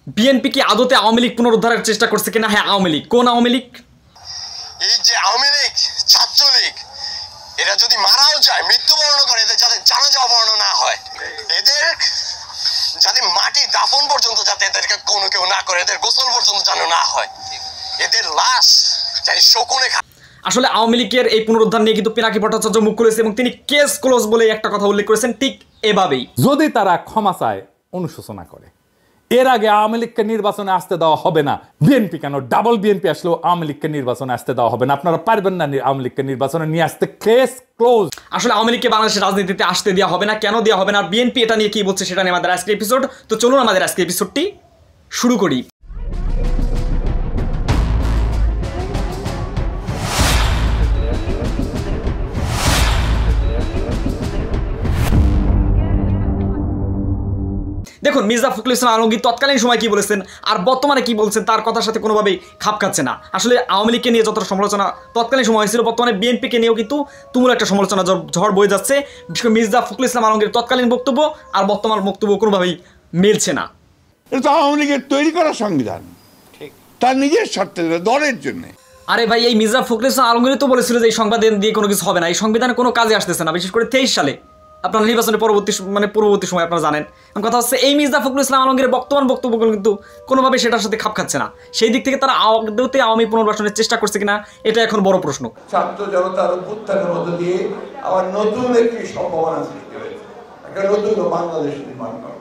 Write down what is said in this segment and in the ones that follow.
BNP কি আদতে আওয়ামী লীগ পুনরুদ্ধারের চেষ্টা করছে কিনা? হ্যাঁ, আওয়ামী লীগ। কোন আওয়ামী লীগ? এই যে আওয়ামী লীগ, ছাত্রলীগ, এরা যদি মারাও যায়, মৃত্যুবরণ করে, এদের যাতে জানাজা অবর্ণ না হয়, এদের যাতে মাটি দাফন পর্যন্ত যাতে এদেরকে কোনো কেউ না করে, এদের গোসল পর্যন্ত যেন না হয়, এদের লাশ জানি শকুনে খায়। আসলে আওয়ামী লীগের এই পুনরুদ্ধার নিয়ে কিন্তু পিনাকি ভট্টাচার্য মুখ খুলেছে এবং তিনি কেস ক্লোজ বলে একটা কথা উল্লেখ করেছেন, ঠিক এভাবেই। যদি তারা ক্ষমা চায়, অনুশোচনা করে, এর আগে আওয়ামী লীগকে নির্বাচনে আসতে দেওয়া হবে না। বিএনপি কেন, ডাবল বিএনপি আসলেও আওয়ামী লীগকে নির্বাচনে আসতে দেওয়া হবে না। আপনারা পারবেন না আওয়ামী লীগকে নির্বাচনে নিয়ে আসতে। Case close. আসলে আওয়ামী লীগকে বাংলাদেশের রাজনীতিতে আসতে দেওয়া হবে না। কেন দেওয়া হবে না, আর বিএনপি এটা নিয়ে কি বলছে সেটা নিয়ে আমাদের আজকের এপিসোড। তো চলুন আমাদের আজকের এপিসোডটি শুরু করি। দেখুন, মির্জা ফখরুল ইসলাম আলমগীর তৎকালীন সময় কি বলেছেন আর বর্তমানে কি বলছেন তার কথার সাথে কোনোভাবেই খাপ খাচ্ছে না। আসলে আওয়ামী লীগকে নিয়ে যতটা সমালোচনা তৎকালীন সময় হয়েছিল, বর্তমানে বিএনপিকে নিয়েও কিন্তু তুমুল একটা সমালোচনা ঝড় বয়ে যাচ্ছে। বিশেষ করে মির্জা ফখরুল ইসলাম আলমগীর তৎকালীন বক্তব্য আর বর্তমান বক্তব্য কোনোভাবেই মিলছে না। এটা তো আওয়ামী লীগের তৈরি করা সংবিধান, তার নিজের স্বার্থে, দলের জন্য। আরে ভাই, এই মির্জা ফখরুল ইসলাম আলমগীর তো বলেছিল যে এই সংবিধান দিয়ে কোনো কিছু হবে না, এই সংবিধানে কোনো কাজে আসতেছে না। বিশেষ করে 23 সালে আপনার নির্বাচনের পরবর্তী সময় আপনারা জানেন। কথা হচ্ছে এই মির্জা ফখরুল ইসলাম আলমগীরের বর্তমান বক্তব্যগুলো কিন্তু কোনোভাবে সেটার সাথে খাপ খাচ্ছে না। সেই দিক থেকে তারা আওয়ামী পুনর্বাসনের চেষ্টা করছে কিনা, এটা এখন বড় প্রশ্ন। ছাত্র জনতার অভ্যুত্থানের মধ্য দিয়ে আবার নতুন একটি সম্ভাবনা সৃষ্টি হয়েছে, একটা নতুন বাংলাদেশ নির্মাণ করা।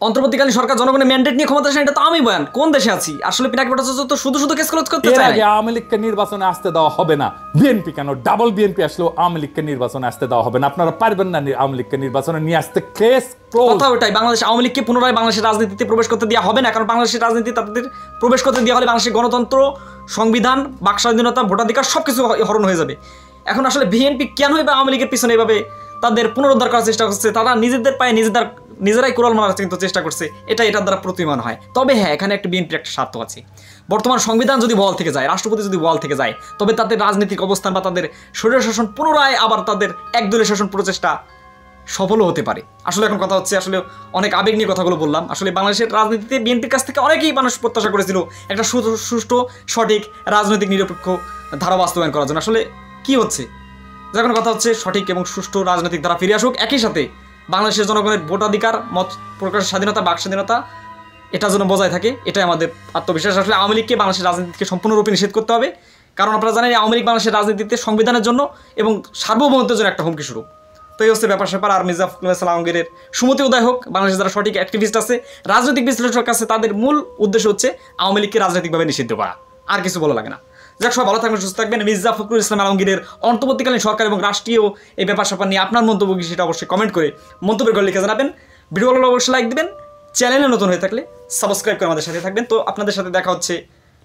অন্তর্বর্তীকালীন সরকার জনগণের ম্যান্ডেট নিয়ে ক্ষমতা আসেন, এটা তো আমি বয়ান। কোন দেশে আছি? আসলে পিনাকি ভট্টাচার্য তো শুধু কেস ক্লোজ করতে চায়। এর আগে আওয়ামী লীগকে নির্বাচনে আসতে দেওয়া হবে না। বিএনপি কেন, ডাবল বিএনপি আসলেও আওয়ামী লীগকে নির্বাচনে আসতে দেওয়া হবে না। আপনারা পারবেন না আওয়ামী লীগকে নির্বাচনে নিয়ে আসতে। Case close. কথা ওটাই, বাংলাদেশ আওয়ামী লীগকে পুনরায় বাংলাদেশের রাজনীতিতে প্রবেশ করতে দেওয়া হবে না। কারণ বাংলাদেশের রাজনীতি তাদের প্রবেশ করতে দেওয়া হলে বাংলাদেশের গণতন্ত্র, সংবিধান, বাক স্বাধীনতা, ভোটাধিকার সবকিছু হরণ হয়ে যাবে। এখন আসলে বিএনপি কেন বা আওয়ামী লীগের পিছনে এভাবে তাদের পুনরুদ্ধার করার চেষ্টা করছে? তারা নিজেদের পায়ে নিজেরাই কুড়াল মারার কিন্তু চেষ্টা করছে, এটার দ্বারা প্রতিমান হয়। তবে হ্যাঁ, এখানে একটা বিএনপির একটা স্বার্থ আছে। বর্তমান সংবিধান যদি বহাল থেকে যায়, রাষ্ট্রপতি যদি বহাল থেকে যায়, তবে তাদের রাজনৈতিক অবস্থান বা তাদের স্বৈর শাসন পুনরায় আবার তাদের একদলীয় শাসন প্রচেষ্টা সফলও হতে পারে। আসলে এখন কথা হচ্ছে, আসলে অনেক আবেগ নিয়ে কথাগুলো বললাম। আসলে বাংলাদেশের রাজনীতিতে বিএনপির কাছ থেকে অনেকেই মানুষ প্রত্যাশা করেছিল একটা সুষ্ঠু, সঠিক, রাজনৈতিক নিরপেক্ষ ধারা বাস্তবায়ন করার জন্য। আসলে কি হচ্ছে, যখন কথা হচ্ছে সঠিক এবং সুষ্ঠু রাজনৈতিক ধারা ফিরে আসুক, একই সাথে বাংলাদেশের জনগণের ভোটাধিকার, মত প্রকাশের স্বাধীনতা, বাক স্বাধীনতা, এটা যেন বজায় থাকে, এটাই আমাদের আত্মবিশ্বাস। আসলে আওয়ামী লীগকে বাংলাদেশের রাজনীতিকে সম্পূর্ণরূপে নিষেধ করতে হবে। কারণ আপনারা জানেন আওয়ামী লীগ বাংলাদেশের রাজনীতিতে সংবিধানের জন্য এবং সার্বভৌমত্বের জন্য একটা হুমকি স্বরূপ। তো এই হচ্ছে ব্যাপার। আর মির্জা ফখরুল ইসলাম আলমগীরের সুমতি উদয় হোক। বাংলাদেশের যারা সঠিক অ্যাক্টিভিস্ট আছে, রাজনৈতিক বিশ্লেষক আছে, তাদের মূল উদ্দেশ্য হচ্ছে আওয়ামী লীগকে রাজনৈতিকভাবে নিষিদ্ধ করা, আর কিছু বলা লাগে না। যাক, সবাই ভালো থাকবেন, সুস্থ থাকবেন। মির্জা ফখরুল ইসলাম আলমগীরের অন্তর্বর্তীকালীন সরকার এবং রাষ্ট্রীয় এই ব্যাপার স্যাপার নিয়ে আপনার মন্তব্য কি সেটা অবশ্যই কমেন্ট করে মন্তব্যের ঘরে লিখে জানাবেন। ভিডিও ভালো অবশ্যই লাইক দিবেন। চ্যানেলে নতুন হয়ে থাকলে সাবস্ক্রাইব করে আমাদের সাথে থাকবেন। তো আপনাদের সাথে দেখা হচ্ছে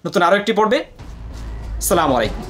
নতুন আরও একটি পর্বে। আসসালামু আলাইকুম।